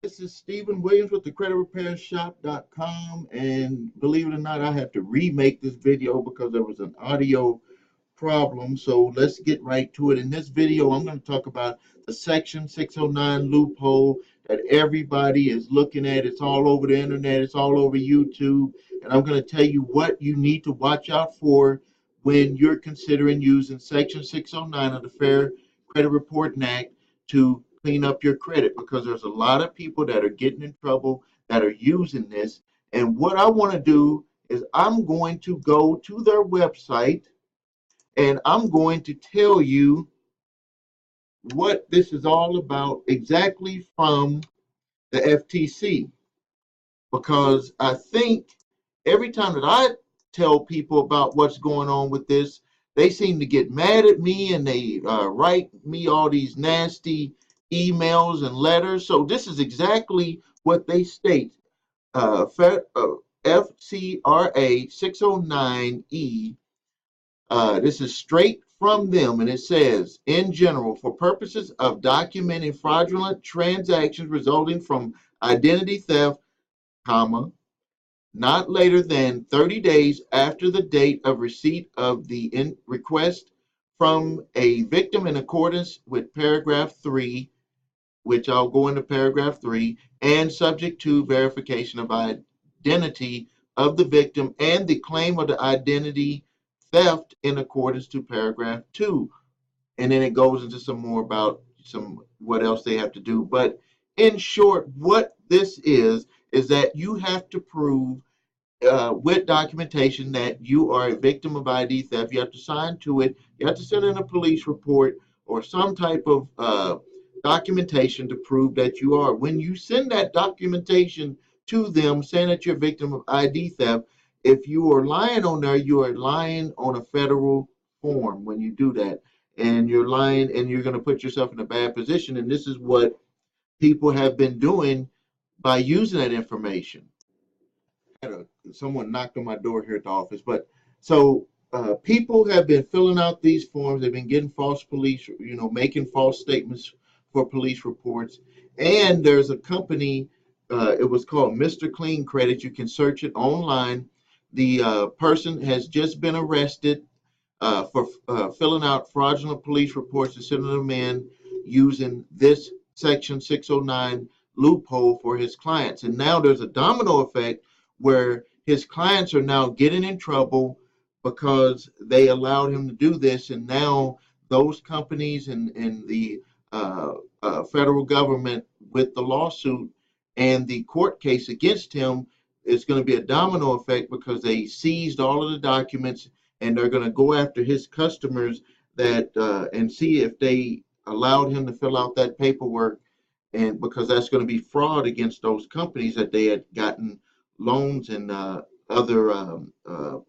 This is Stephen Williams with the creditrepairshop.com, and believe it or not, I had to remake this video because there was an audio problem. So let's get right to it. In this video, I'm going to talk about the Section 609 loophole that everybody is looking at. It's all over the internet. It's all over YouTube. And I'm going to tell you what you need to watch out for when you're considering using Section 609 of the Fair Credit Reporting Act to clean up your credit, because there's a lot of people that are getting in trouble that are using this. And what I want to do is I'm going to go to their website and I'm going to tell you what this is all about exactly from the FTC, because I think every time that I tell people about what's going on with this, they seem to get mad at me and they write me all these nasty emails and letters. So this is exactly what they state. FCRA 609E. This is straight from them, and it says, in general, for purposes of documenting fraudulent transactions resulting from identity theft, comma, not later than 30 days after the date of receipt of the request from a victim in accordance with paragraph 3, which I'll go into paragraph 3, and subject to verification of identity of the victim and the claim of the identity theft in accordance to paragraph 2. And then it goes into some more about what else they have to do. But in short, what this is that you have to prove with documentation that you are a victim of ID theft. You have to sign to it. You have to send in a police report or some type of documentation to prove that you are. When you send that documentation to them saying that you're a victim of ID theft, if you are lying on there, you are lying on a federal form when you do that. And you're lying and you're going to put yourself in a bad position. And this is what people have been doing by using that information. Someone knocked on my door here at the office. But so people have been filling out these forms. They've been getting false police, making false statements for police reports. And there's a company, it was called Mr. Clean Credit. You can search it online. The person has just been arrested for filling out fraudulent police reports and sending them in using this Section 609 loophole for his clients. And now there's a domino effect where his clients are now getting in trouble because they allowed him to do this. And now those companies and the federal government with the lawsuit and the court case against him, it's going to be a domino effect because they seized all of the documents and they're going to go after his customers that and see if they allowed him to fill out that paperwork, and because that's going to be fraud against those companies that they had gotten loans and other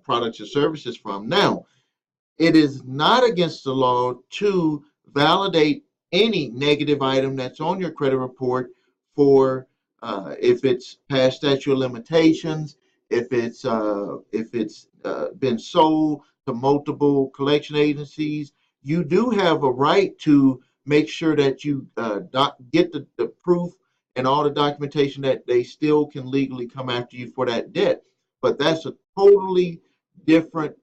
products and services from. Now, it is not against the law to validate any negative item that's on your credit report for if it's past statute of limitations, if it's been sold to multiple collection agencies. You do have a right to make sure that you get the proof and all the documentation that they still can legally come after you for that debt. But that's a totally different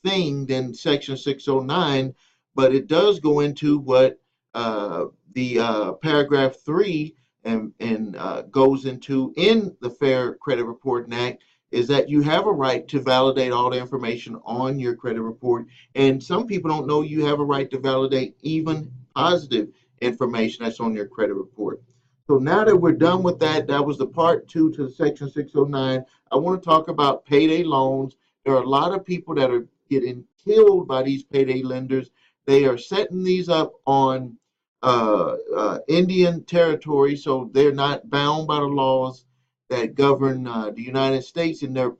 thing than Section 609. But it does go into what the paragraph 3 and goes into in the Fair Credit Reporting Act, is that you have a right to validate all the information on your credit report. And some people don't know you have a right to validate even positive information that's on your credit report. So now that we're done with that, that was the part 2 to Section 609. I want to talk about payday loans. There are a lot of people that are getting killed by these payday lenders. They are setting these up on Indian territory, so they're not bound by the laws that govern the United States, and they're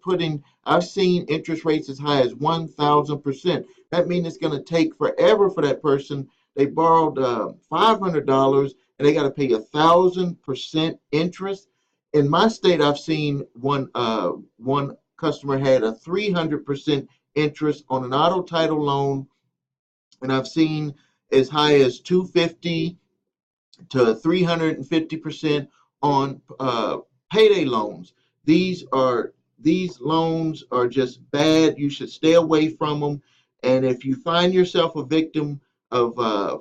I've seen interest rates as high as 1,000%. That means it's going to take forever for that person. They borrowed $500 and they got to pay 1,000% interest. In my state, I've seen one customer had a 300% interest on an auto title loan, and I've seen as high as 250 to 350% on payday loans. These loans are just bad. You should stay away from them. And if you find yourself a victim of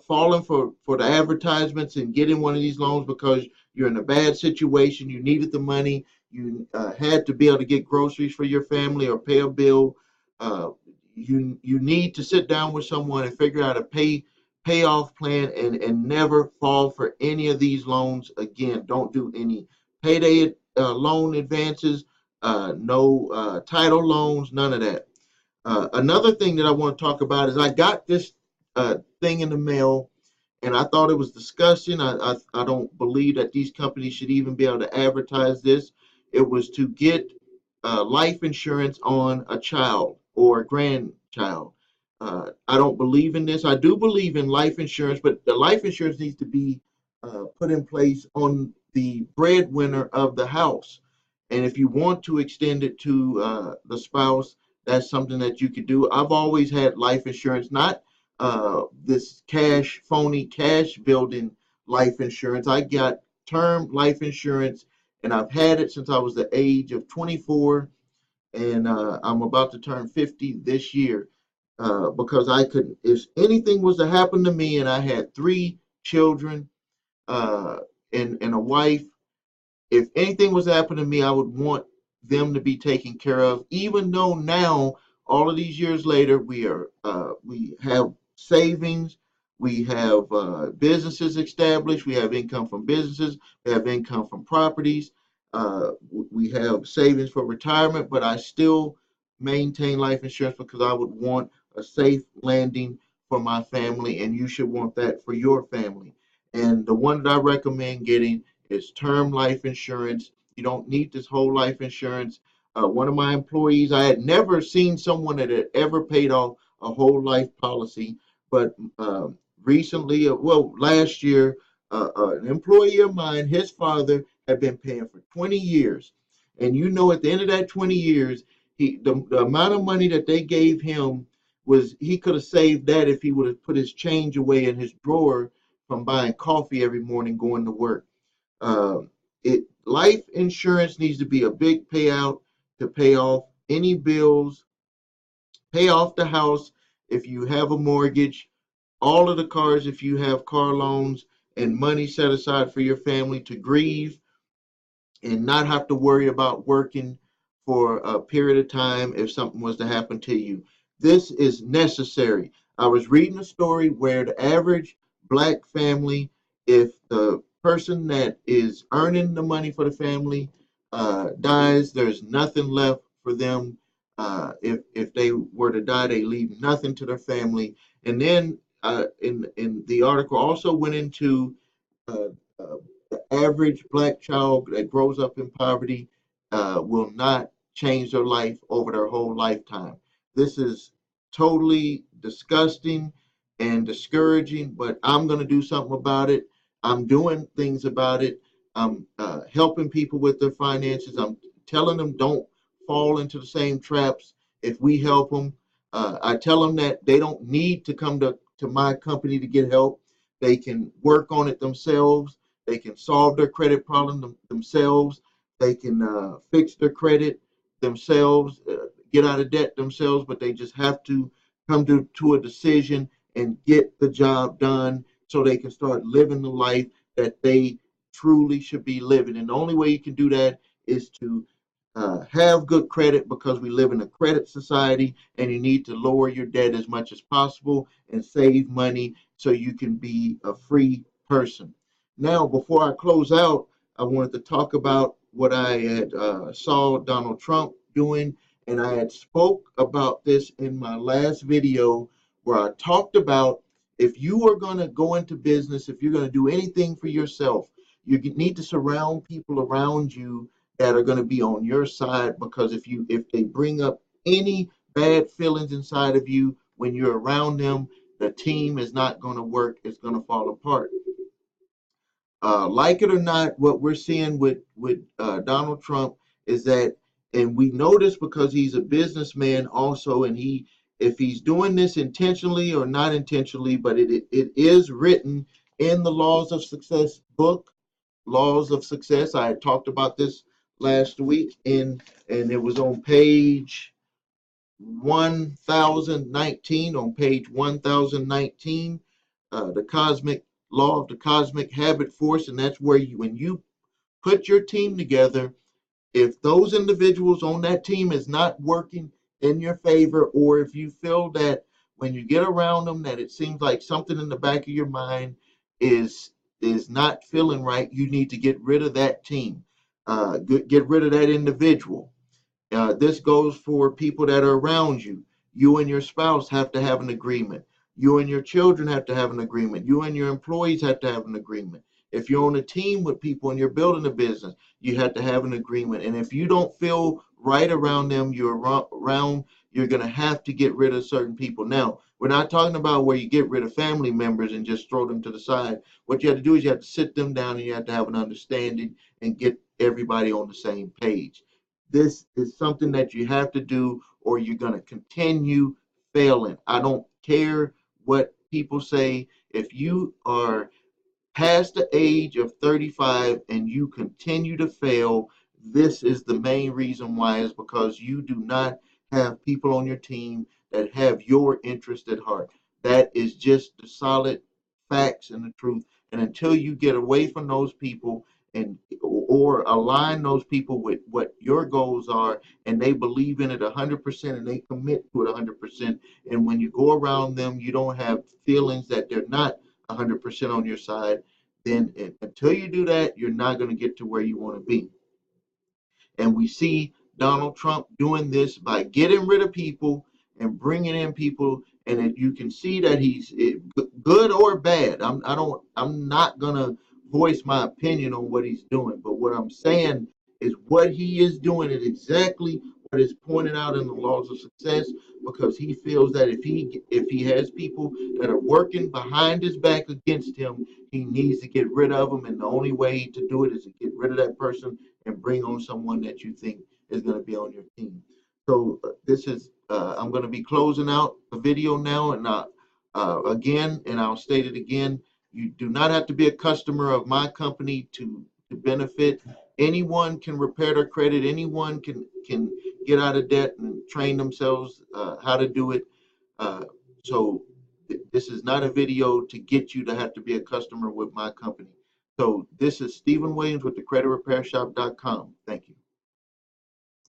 falling for the advertisements and getting one of these loans because you're in a bad situation, you needed the money, you had to be able to get groceries for your family or pay a bill, uh, you need to sit down with someone and figure out a payoff plan, and never fall for any of these loans again. Don't do any payday loan advances, no title loans, none of that. Another thing that I want to talk about is I got this thing in the mail, and I thought it was disgusting. I don't believe that these companies should even be able to advertise this. It was to get life insurance on a child or a grandchild. I don't believe in this. I do believe in life insurance, but the life insurance needs to be put in place on the breadwinner of the house. And if you want to extend it to the spouse, that's something that you could do. I've always had life insurance, not this phony cash building life insurance. I got term life insurance, and I've had it since I was the age of 24, and I'm about to turn 50 this year, because I could, if anything was to happen to me, and I had 3 children uh, and a wife, if anything was happening to me, I would want them to be taken care of. Even though now, all of these years later, we have savings, we have businesses established, we have income from businesses, we have income from properties, we have savings for retirement. But I still maintain life insurance because I would want a safe landing for my family, and you should want that for your family. And the one that I recommend getting, it's term life insurance. You don't need this whole life insurance. One of my employees, I had never seen someone that had ever paid off a whole life policy, but recently, well, last year, an employee of mine, his father had been paying for 20 years. And you know, at the end of that 20 years, the amount of money that they gave him was, he could have saved that if he would have put his change away in his drawer from buying coffee every morning going to work. Uh, Life insurance needs to be a big payout to pay off any bills, pay off the house if you have a mortgage, all of the cars if you have car loans, and money set aside for your family to grieve and not have to worry about working for a period of time if something was to happen to you. This is necessary. I was reading a story where the average black family, if the person that is earning the money for the family dies, there's nothing left for them. If they were to die, they leave nothing to their family. And then in the article also went into uh, uh, the average black child that grows up in poverty will not change their life over their whole lifetime. This is totally disgusting and discouraging, but I'm going to do something about it. I'm doing things about it. I'm helping people with their finances. I'm telling them don't fall into the same traps if we help them. I tell them that they don't need to come to my company to get help. They can work on it themselves. They can solve their credit problem themselves. They can fix their credit themselves, get out of debt themselves, but they just have to come to a decision and get the job done so they can start living the life that they truly should be living. And the only way you can do that is to have good credit, because we live in a credit society, and you need to lower your debt as much as possible and save money so you can be a free person. Now, before I close out, I wanted to talk about what I had saw Donald Trump doing, and I had spoke about this in my last video where I talked about, if you are going to go into business, if you're going to do anything for yourself, you need to surround people around you that are going to be on your side, because if they bring up any bad feelings inside of you when you're around them, the team is not going to work. It's going to fall apart. Like it or not, what we're seeing with Donald Trump is that, and we know this because he's a businessman also, and if he's doing this intentionally or not intentionally, but it is written in the Laws of Success book, laws of success. I had talked about this last week, and it was on page 1019. On page 1019, the cosmic law of the cosmic habit force, and that's where you, when you put your team together, if those individuals on that team is not working in your favor, or if you feel that when you get around them that it seems like something in the back of your mind is is not feeling right, you need to get rid of that team. Get rid of that individual. This goes for people that are around you. You and your spouse have to have an agreement. You and your children have to have an agreement. You and your employees have to have an agreement. If you're on a team with people and you're building a business, you have to have an agreement. And if you don't feel right around them, you're going to have to get rid of certain people. Now, we're not talking about where you get rid of family members and just throw them to the side. What you have to do is you have to sit them down and you have to have an understanding and get everybody on the same page. This is something that you have to do, or you're going to continue failing. I don't care what people say. If you are past the age of 35 and you continue to fail, this is the main reason why, is because you do not have people on your team that have your interest at heart. That is just the solid facts and the truth. And until you get away from those people and or align those people with what your goals are, and they believe in it 100% and they commit to it 100%, and when you go around them you don't have feelings that they're not 100% on your side, then until you do that, you're not going to get to where you want to be. And we see Donald Trump doing this by getting rid of people and bringing in people, and you can see that he's good or bad. I'm not gonna voice my opinion on what he's doing, but what I'm saying is what he is doing is exactly what is pointed out in the laws of success, because he feels that if he has people that are working behind his back against him, he needs to get rid of them, and the only way to do it is to get rid of that person and bring on someone that you think is going to be on your team. So this is I'm going to be closing out the video now, and again, and I'll state it again: you do not have to be a customer of my company to benefit. Anyone can repair their credit. Anyone can get out of debt and train themselves how to do it. Uh, so this is not a video to get you to have to be a customer with my company. So this is Stephen Williams with the creditrepairshop.com. Thank you.